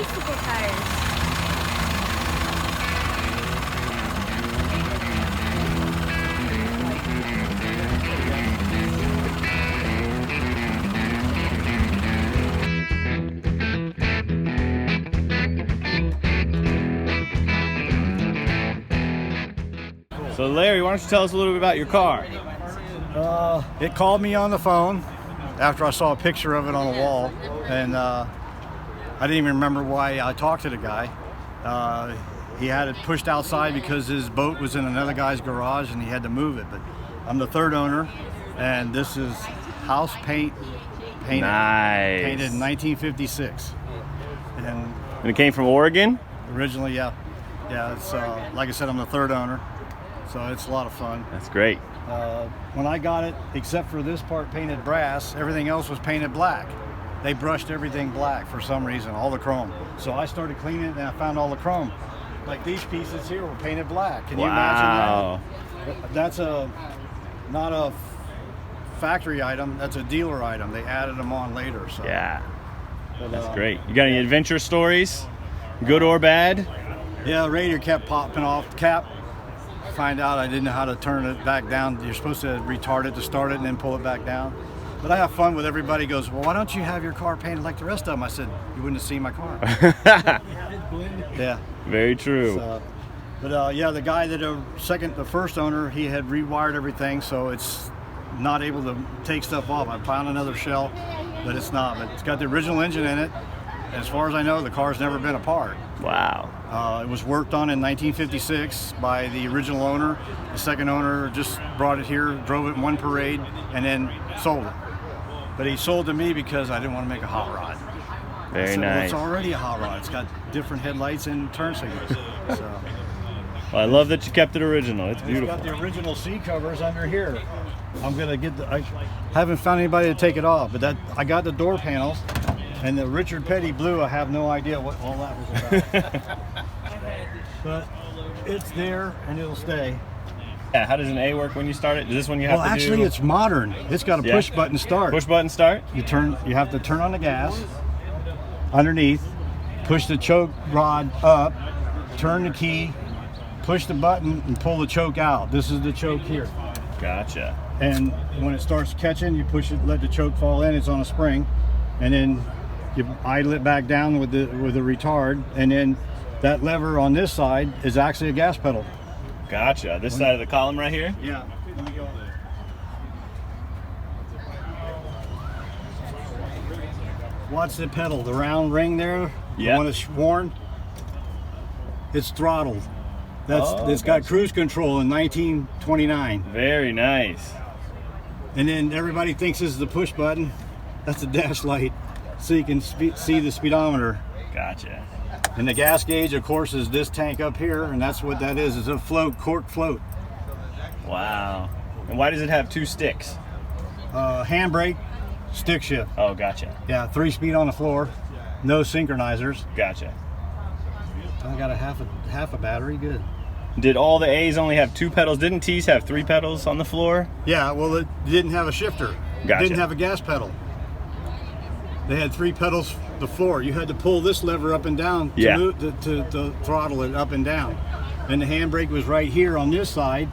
bicycle tires. So Larry, why don't you tell us a little bit about your car? It called me on the phone after I saw a picture of it on a wall, and I didn't even remember why I talked to the guy. He had it pushed outside because his boat was in another guy's garage and he had to move it. But I'm the third owner, and this is house painted. Nice. Painted in 1956. And it came from Oregon? Originally, yeah. Yeah, it's like I said, I'm the third owner, so it's a lot of fun. That's great. When I got it, except for this part painted brass, everything else was painted black. They brushed everything black for some reason, all the chrome. So I started cleaning it and I found all the chrome. Like these pieces here were painted black. Can you imagine that? That's not a factory item, that's a dealer item. They added them on later. So. Yeah, that's great. You got any adventure stories, good or bad? Yeah, the radiator kept popping off the cap. Find out I didn't know how to turn it back down. You're supposed to retard it to start it and then pull it back down. But I have fun with everybody. Goes, well, why don't you have your car painted like the rest of them? I said, you wouldn't have seen my car. Yeah. Very true. So, but yeah, the guy that the first owner, he had rewired everything, so it's not able to take stuff off. I found another shell, but it's not. But it's got the original engine in it. As far as I know, the car's never been apart. Wow. It was worked on in 1956 by the original owner. The second owner just brought it here, drove it in one parade, and then sold it. But he sold to me because I didn't want to make a hot rod. Very I said, nice. Well, it's already a hot rod. It's got different headlights and turn signals. So. Well, I love that you kept it original. It's beautiful. It's got the original seat covers under here. I'm gonna get I haven't found anybody to take it off, but I got the door panels. And the Richard Petty blue, I have no idea what all that was about. But it's there and it'll stay. Yeah, how does an A work when you start it? Is this one you have to do? Well, actually, it's modern. It's got a push button start. Push button start? You have to turn on the gas underneath, push the choke rod up, turn the key, push the button, and pull the choke out. This is the choke here. Gotcha. And when it starts catching, you push it, let the choke fall in. It's on a spring, and then you idle it back down with the retard, and then that lever on this side is actually a gas pedal. Gotcha. This side of the column right here? Yeah. Let me go. Watch the pedal, the round ring there. Yeah. The one that's worn. It's throttled. It's got cruise control in 1929. Very nice. And then everybody thinks this is the push button. That's a dash light, so you can see the speedometer. Gotcha. And the gas gauge, of course, is this tank up here, and that's what that is. It's a float, cork float. Wow. And why does it have two sticks? Handbrake, stick shift. Oh, gotcha. Yeah, 3-speed on the floor, no synchronizers. Gotcha. I got a half a battery, good. Did all the A's only have 2 pedals? Didn't T's have 3 pedals on the floor? Yeah, well, it didn't have a shifter. Gotcha. It didn't have a gas pedal. They had 3 pedals, the floor. You had to pull this lever up and down to throttle it up and down. And the handbrake was right here on this side.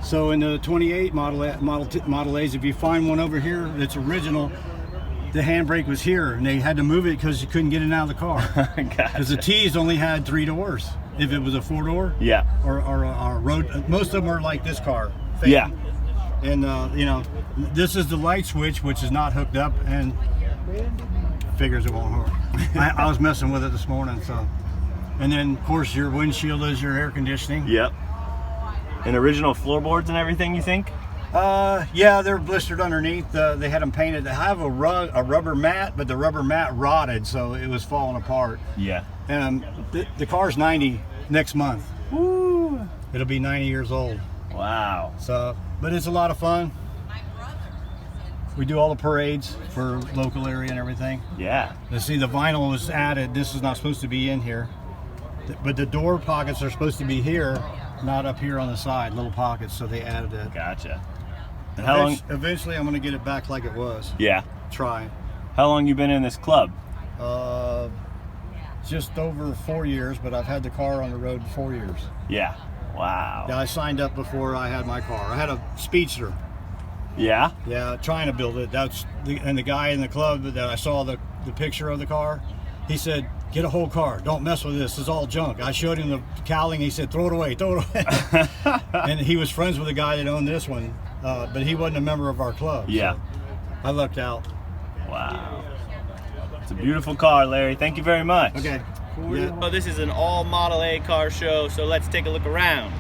So in the 28 Model A's, if you find one over here that's original, the handbrake was here, and they had to move it because you couldn't get it out of the car. Because the T's only had 3 doors. If it was a 4-door, or a road, most of them are like this car. Fake. Yeah. And you know, this is the light switch, which is not hooked up, and figures it won't work. I was messing with it this morning, so. And then, of course, your windshield is your air conditioning. Yep. And original floorboards and everything, you think? Yeah, they're blistered underneath. They had them painted. They have a rubber mat, but the rubber mat rotted, so it was falling apart. Yeah. And the car's 90 next month. Woo! It'll be 90 years old. Wow. So, but it's a lot of fun. We do all the parades for local area and everything. Yeah. You see, the vinyl was added. This is not supposed to be in here, but the door pockets are supposed to be here, not up here on the side, little pockets. So they added it. Gotcha. And how long? Eventually, I'm going to get it back like it was. Yeah. Try. How long you been in this club? just over 4 years, but I've had the car on the road 4 years. Yeah. Wow. Yeah, I signed up before I had my car. I had a Speedster. Yeah? Yeah, trying to build it. And the guy in the club that I saw the picture of the car, he said, get a whole car. Don't mess with this. It's all junk. I showed him the cowling. He said, throw it away, throw it away. And he was friends with the guy that owned this one, but he wasn't a member of our club. Yeah. So I lucked out. Wow. It's a beautiful car, Larry. Thank you very much. Okay. Yeah. So this is an all Model A car show, so let's take a look around.